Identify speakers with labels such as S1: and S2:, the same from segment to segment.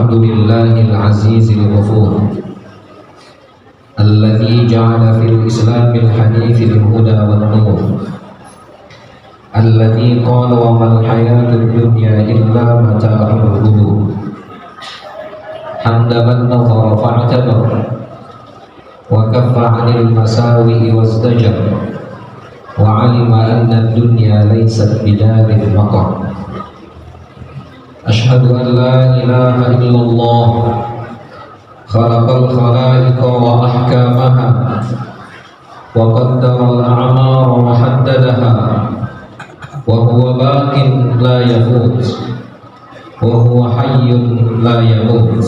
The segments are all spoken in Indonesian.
S1: الحمد لله العزيز الغفور الذي جعل في الإسلام الحنيف الهدى والنور الذي قال وما الحياة الدنيا إلا متاع الغرور حمد من نظر فاعتبر وكف عن المساوئ وازدجر وعلم أن الدنيا ليست بدار المقر أشهد أن لا إله إلا الله خلق الخلائق وأحكامها وقدر الأعمار وحددها وهو باق لا يفوت وهو حي لا يموت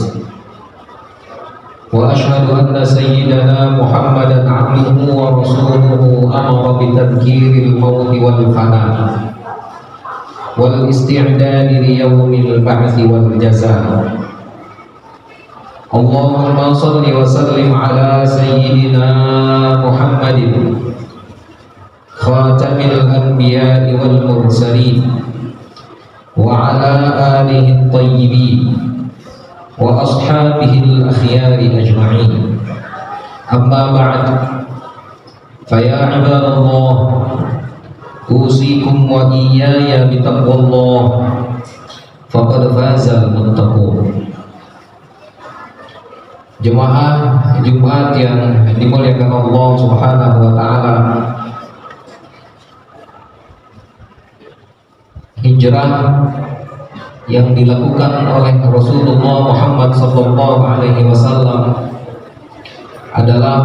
S1: وأشهد أن سيدنا محمدا عبده ورسوله أمر بتذكير الموت والفناء والاستعداد ليوم البعث والجزاء اللهم صل وسلم على سيدنا محمد خاتم الأنبياء والمرسلين وعلى آله الطيبين وأصحابه الأخيار أجمعين أما بعد فيا عباد الله أوصيكم وإياي بتقوى الله فقد فاز المتقون. Jemaah Jumat yang dimuliakan Allah Subhanahu wa taala, hijrah yang dilakukan oleh Rasulullah Muhammad sallallahu alaihi wasallam adalah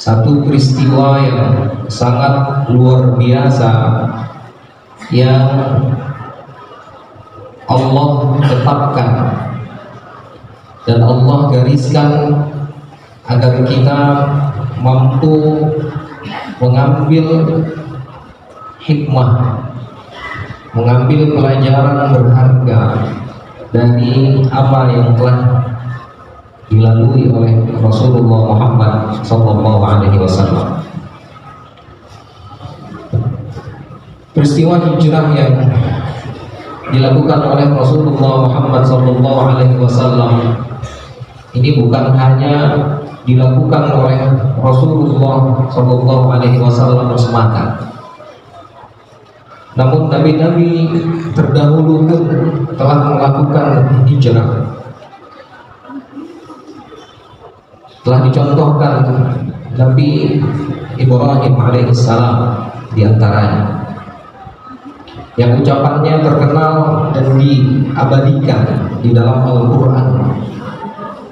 S1: satu peristiwa yang sangat luar biasa yang Allah tetapkan dan Allah gariskan agar kita mampu mengambil hikmah, mengambil pelajaran berharga dari apa yang telah dilalui oleh Rasulullah Muhammad sallallahu alaihi wasallam. Peristiwa hijrah yang dilakukan oleh Rasulullah Muhammad sallallahu alaihi wasallam ini bukan hanya dilakukan oleh Rasulullah sallallahu alaihi wasallam semata, namun nabi-nabi terdahulu pun telah melakukan hijrah. Telah dicontohkan Nabi Ibrahim alaihissalam diantaranya, yang ucapannya terkenal dan diabadikan di dalam Al-Quran.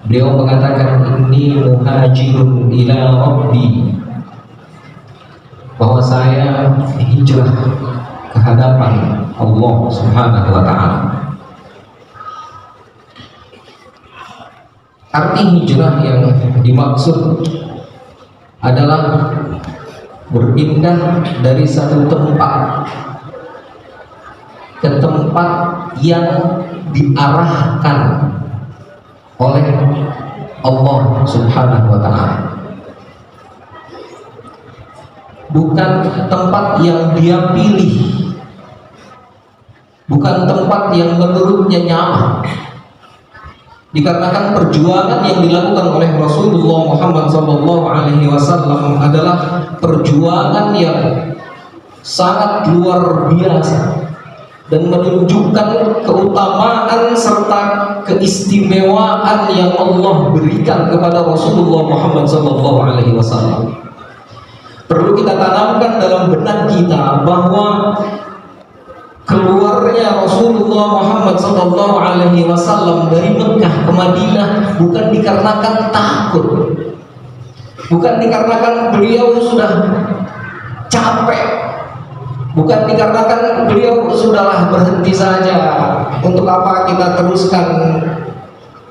S1: Beliau mengatakan, inni muhajirun ila rabbi, bahwa saya hijrah ke hadapan Allah Subhanahu wa ta'ala. Arti hijrah yang dimaksud adalah berpindah dari satu tempat ke tempat yang diarahkan oleh Allah Subhanahu wa ta'ala, bukan tempat yang dia pilih, bukan tempat yang menurutnya nyaman. Dikarenakan perjuangan yang dilakukan oleh Rasulullah Muhammad SAW adalah perjuangan yang sangat luar biasa dan menunjukkan keutamaan serta keistimewaan yang Allah berikan kepada Rasulullah Muhammad SAW. Perlu kita tanamkan dalam benak kita bahwa keluarnya Rasulullah Muhammad SAW dari Mekah ke Madinah bukan dikarenakan takut, bukan dikarenakan beliau sudah capek, bukan dikarenakan beliau sudahlah berhenti saja, untuk apa kita teruskan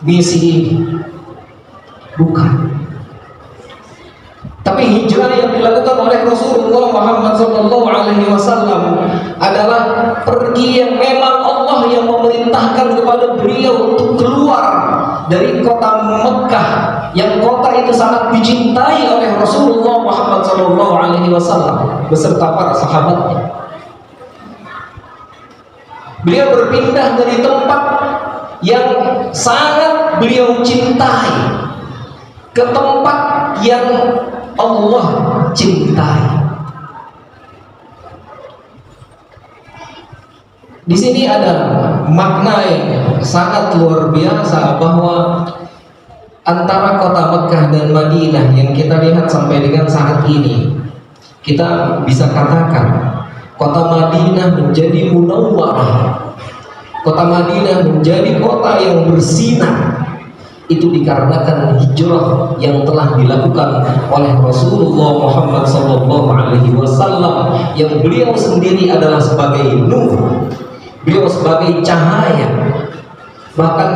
S1: misi, bukan. Tapi hijrah yang dilakukan oleh Rasulullah Muhammad SAW adalah pergi yang memang Allah yang memerintahkan kepada beliau untuk keluar dari kota Mekah, yang kota itu sangat dicintai oleh Rasulullah Muhammad SAW beserta para sahabatnya. Beliau berpindah dari tempat yang sangat beliau cintai, ke tempat yang Allah cintai. Di sini ada makna yang sangat luar biasa, bahwa antara kota Mekah dan Madinah yang kita lihat sampai dengan saat ini, kita bisa katakan kota Madinah menjadi munawwarah, kota Madinah menjadi kota yang bersinar. Itu dikarenakan hijrah yang telah dilakukan oleh Rasulullah Muhammad SAW, yang beliau sendiri adalah sebagai nur, beliau sebagai cahaya. Bahkan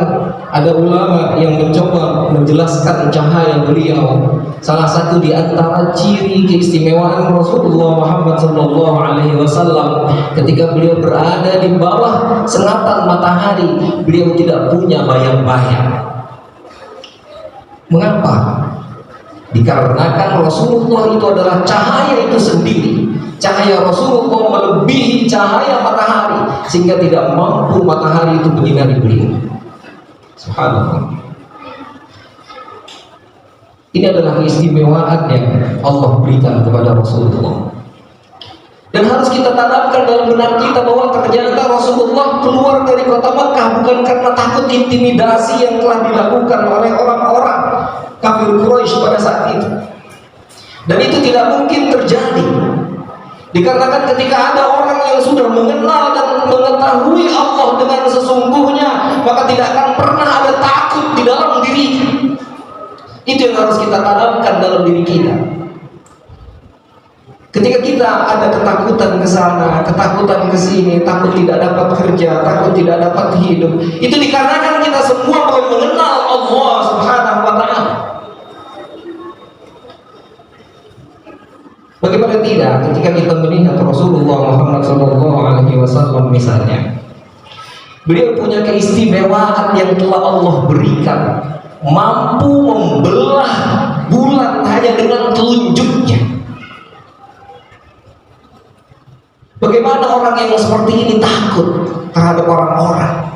S1: ada ulama yang mencoba menjelaskan cahaya beliau. Salah satu di antara ciri keistimewaan Rasulullah Muhammad SAW, ketika beliau berada di bawah sengatan matahari, beliau tidak punya bayang-bayang. Mengapa? Dikarenakan Rasulullah itu adalah cahaya itu sendiri. Cahaya Rasulullah melebihi cahaya matahari, sehingga tidak mampu matahari itu menyinari beliau. Subhanallah. Ini adalah keistimewaan yang Allah berikan kepada Rasulullah. Dan harus kita tanamkan dalam benak kita bahwa ternyata Rasulullah keluar dari kota Makkah bukan karena takut intimidasi yang telah dilakukan oleh orang-orang kafir Quraisy pada saat itu. Dan itu tidak mungkin terjadi, dikarenakan ketika ada orang yang sudah mengenal dan mengetahui Allah dengan sesungguhnya, maka tidak akan pernah ada takut di dalam dirinya. Itu yang harus kita tanamkan dalam diri kita. Ketika kita ada ketakutan ke sana, ketakutan ke sini, takut tidak dapat kerja, takut tidak dapat hidup, itu dikarenakan kita semua belum mengenal Allah Subhanahu wa Ta'ala. Bagaimana tidak ketika kita melihat Rasulullah Muhammad SAW misalnya, beliau punya keistimewaan yang telah Allah berikan, mampu membelah bulan hanya dengan telunjuknya. Bagaimana orang yang seperti ini takut terhadap orang-orang?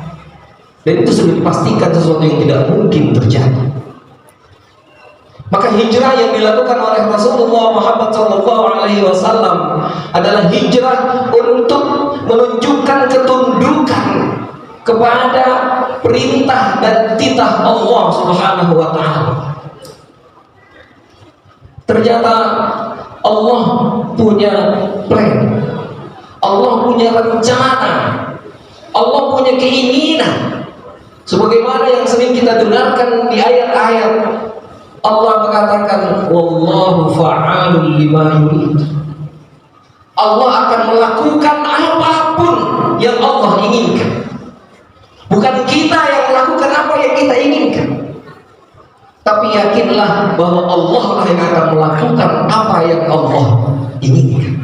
S1: Dan itu sudah dipastikan sesuatu yang tidak mungkin terjadi. Maka hijrah yang dilakukan oleh Rasulullah Muhammad SAW adalah hijrah untuk menunjukkan ketundukan kepada perintah dan titah Allah Subhanahu wa Ta'ala. Ternyata Allah punya plan, Allah punya rencana, Allah punya keinginan. Sebagaimana yang sering kita dengarkan di ayat-ayat, Allah mengatakan wallahu fa'alun lima yurid. Allah akan melakukan apapun yang Allah inginkan. Bukan kita yang melakukan apa yang kita inginkan, tapi yakinlah bahwa Allah lah yang akan melakukan apa yang Allah inginkan.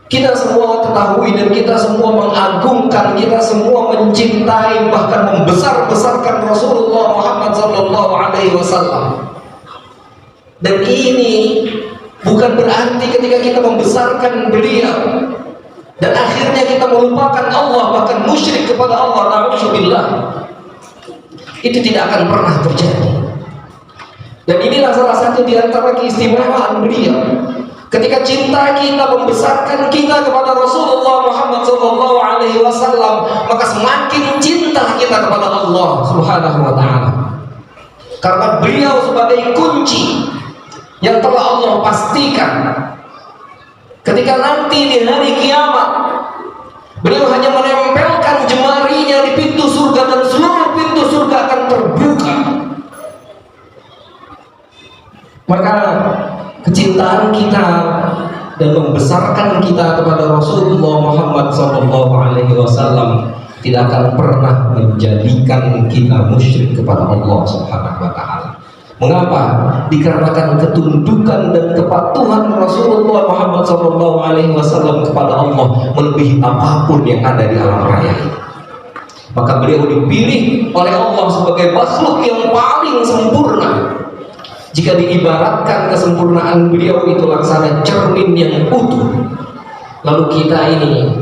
S1: Kita semua ketahui dan kita semua mengagungkan, kita semua mencintai, bahkan membesar-besarkan Rasulullah Muhammad SAW. Dan ini bukan berarti ketika kita membesarkan beliau dan akhirnya kita melupakan Allah, bahkan musyrik kepada Allah, na'udzubillah. Itu tidak akan pernah terjadi. Dan inilah salah satu di antara keistimewaan beliau. Ketika cinta kita membesarkan kita kepada Rasulullah Muhammad SAW, maka semakin cinta kita kepada Allah Subhanahu wa Ta'ala. Karena beliau sebagai kunci yang telah Allah pastikan. Ketika nanti di hari kiamat, beliau hanya menempelkan jemarinya di pintu surga dan seluruh pintu surga akan terbuka. Maka kecintaan kita dan membesarkan kita kepada Rasulullah Muhammad SAW tidak akan pernah menjadikan kita musyrik kepada Allah Subhanahu wa Ta'ala. Mengapa? Dikarenakan ketundukan dan kepatuhan Rasulullah Muhammad SAW kepada Allah melebihi apapun yang ada di alam raya ini. Maka beliau dipilih oleh Allah sebagai makhluk yang paling sempurna. Jika diibaratkan kesempurnaan beliau itu laksana cermin yang utuh, lalu kita ini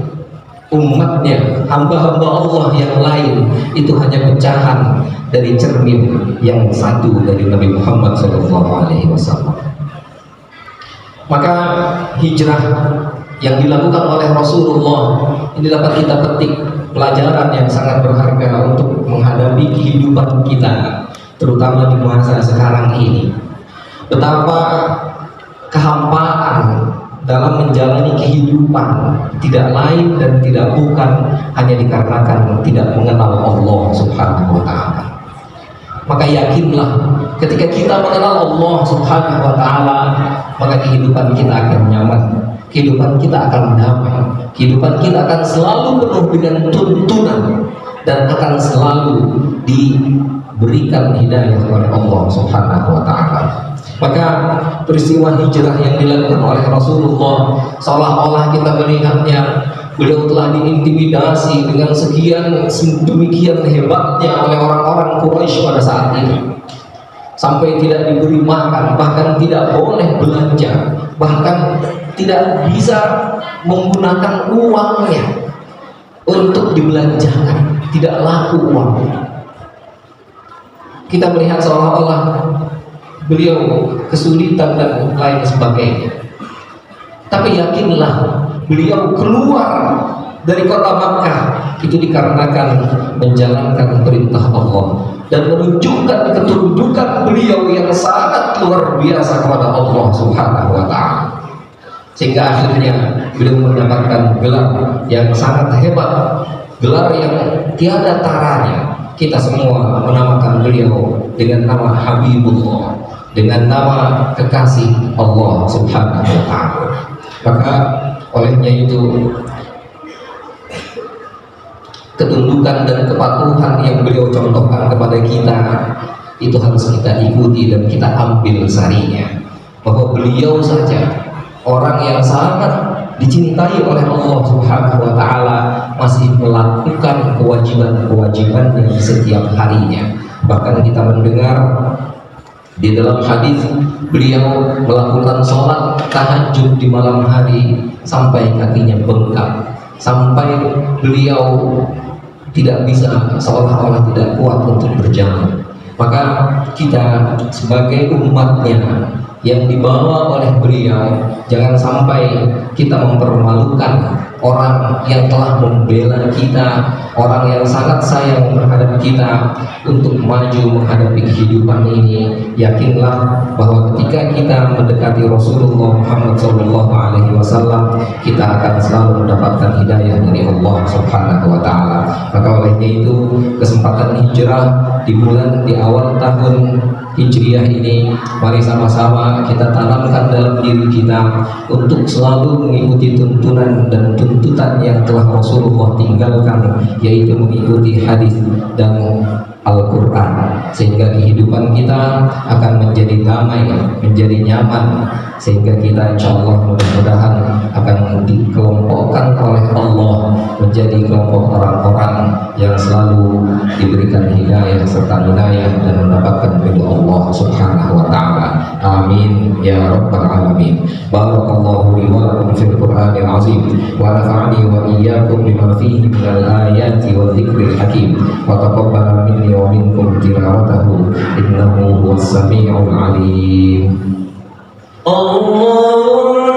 S1: umatnya, hamba-hamba Allah yang lain itu hanya pecahan dari cermin yang satu dari Nabi Muhammad SAW. Maka hijrah yang dilakukan oleh Rasulullah ini dapat kita petik pelajaran yang sangat berharga untuk menghadapi kehidupan kita, terutama di masa sekarang ini. Betapa kehampaan dalam menjalani kehidupan tidak lain dan tidak bukan hanya dikarenakan tidak mengenal Allah Subhanahu wa Ta'ala. Maka yakinlah, ketika kita mengenal Allah Subhanahu wa Ta'ala, maka kehidupan kita akan nyaman, kehidupan kita akan damai, kehidupan kita akan selalu penuh dengan tuntunan dan akan selalu diberikan hidayah oleh Allah Subhanahu wa Ta'ala. Maka peristiwa hijrah yang dilakukan oleh Rasulullah, seolah-olah kita melihatnya beliau telah diintimidasi dengan demikian hebatnya oleh orang-orang Quraisy pada saat itu, sampai tidak diberi makan, bahkan tidak boleh belanja, bahkan tidak bisa menggunakan uangnya untuk dibelanjakan, tidak laku uangnya. Kita melihat seolah-olah beliau kesulitan dan lain sebagainya. Tapi yakinlah, beliau keluar dari kota Makkah itu dikarenakan menjalankan perintah Allah dan menunjukkan ketundukan beliau yang sangat luar biasa kepada Allah Subhanahu wa Ta'ala, sehingga akhirnya beliau mendapatkan gelar yang sangat hebat, gelar yang tiada taranya. Kita semua menamakan beliau dengan nama Habibullah, dengan nama kekasih Allah Subhanahu wa Ta'ala. Maka olehnya itu ketundukan dan kepatuhan yang beliau contohkan kepada kita itu harus kita ikuti dan kita ambil sarinya, bahwa beliau saja orang yang sangat dicintai oleh Allah Subhanahu wa Ta'ala masih melakukan kewajiban-kewajibannya setiap harinya. Bahkan kita mendengar di dalam hadis beliau melakukan sholat tahajud di malam hari sampai kakinya bengkak, sampai beliau tidak bisa, seolah-olah tidak kuat untuk berjalan. Maka kita sebagai umatnya yang dibawa oleh beliau, jangan sampai kita mempermalukan orang yang telah membela kita, orang yang sangat sayang terhadap kita untuk maju menghadapi kehidupan ini. Yakinlah bahwa ketika kita mendekati Rasulullah Muhammad SAW, kita akan selalu mendapatkan hidayah dari Allah Subhanahu wa Ta'ala. Maka olehnya itu kesempatan hijrah di awal tahun Hijriah ini, mari sama-sama kita tanamkan dalam diri kita untuk selalu mengikuti tuntunan dan tuntutan yang telah Rasulullah tinggalkan, yaitu mengikuti hadis dan Al-Quran, sehingga kehidupan kita akan menjadi damai, menjadi nyaman, sehingga kita insya Allah mudah-mudahan akan dikelompokkan oleh Allah menjadi kelompok orang-orang yang selalu diberikan hidayah serta wilayah dan mendapatkan ridho Allah Subhanahu wa Ta'ala. Amin ya rabbal alamin. Barakallahu li wa lakum fil Qur'anil azim wa nafa'ani wa iyyakum bima fihi minal ayati wa dzikril hakim wa taqabbala minni wa minkum tilawatahu innahu huwas sami'ul alim. Allah